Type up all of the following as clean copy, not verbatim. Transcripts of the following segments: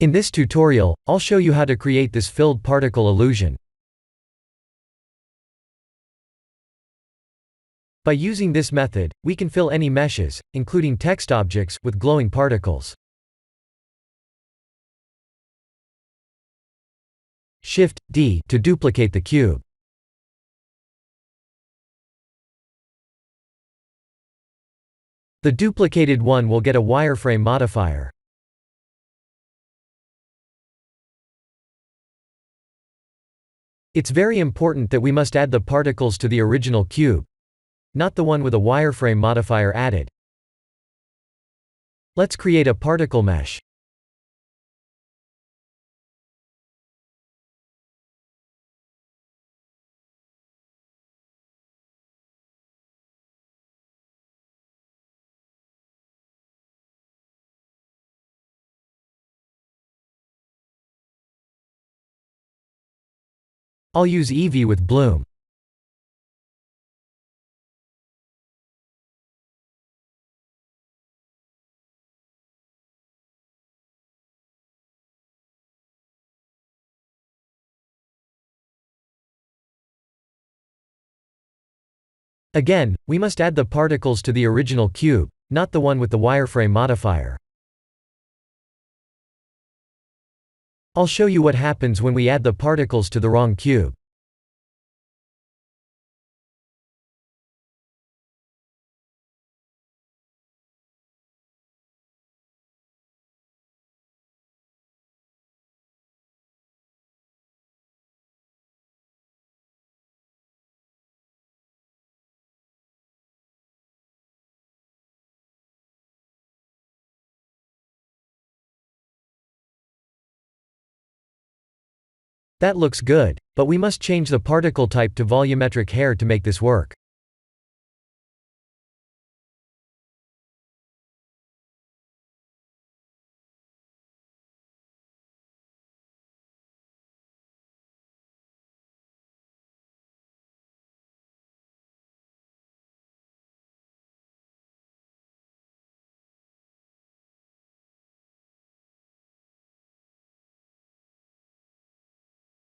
In this tutorial, I'll show you how to create this filled particle illusion. By using this method, we can fill any meshes, including text objects, with glowing particles. Shift-D to duplicate the cube. The duplicated one will get a wireframe modifier. It's very important that we must add the particles to the original cube, not the one with a wireframe modifier added. Let's create a particle mesh. I'll use Eevee with bloom. Again, we must add the particles to the original cube, not the one with the wireframe modifier. I'll show you what happens when we add the particles to the wrong cube. That looks good, but we must change the particle type to volumetric hair to make this work.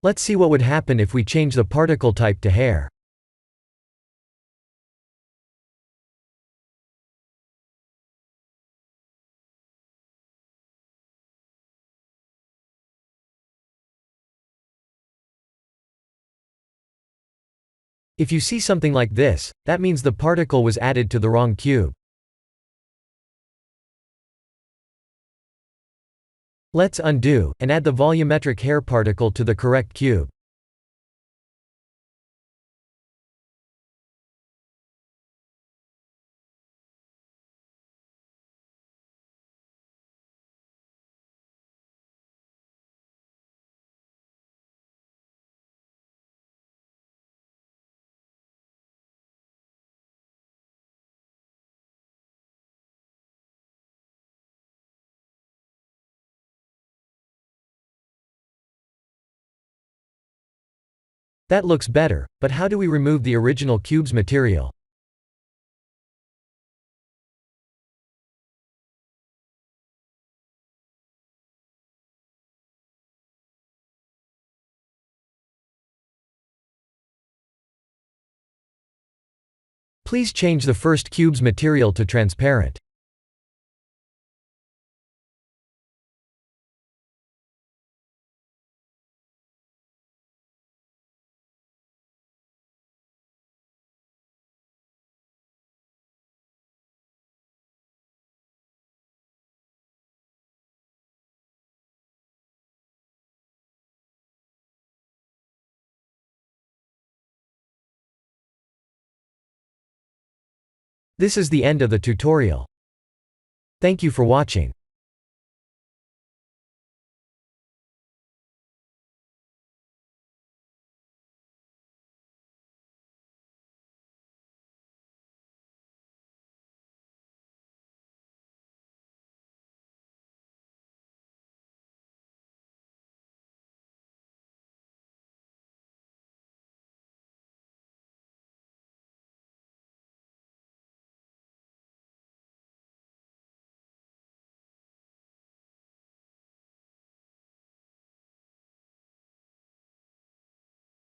Let's see what would happen if we change the particle type to hair. If you see something like this, that means the particle was added to the wrong cube. Let's undo, and add the volumetric hair particle to the correct cube. That looks better, but how do we remove the original cube's material? Please change the first cube's material to transparent. This is the end of the tutorial. Thank you for watching.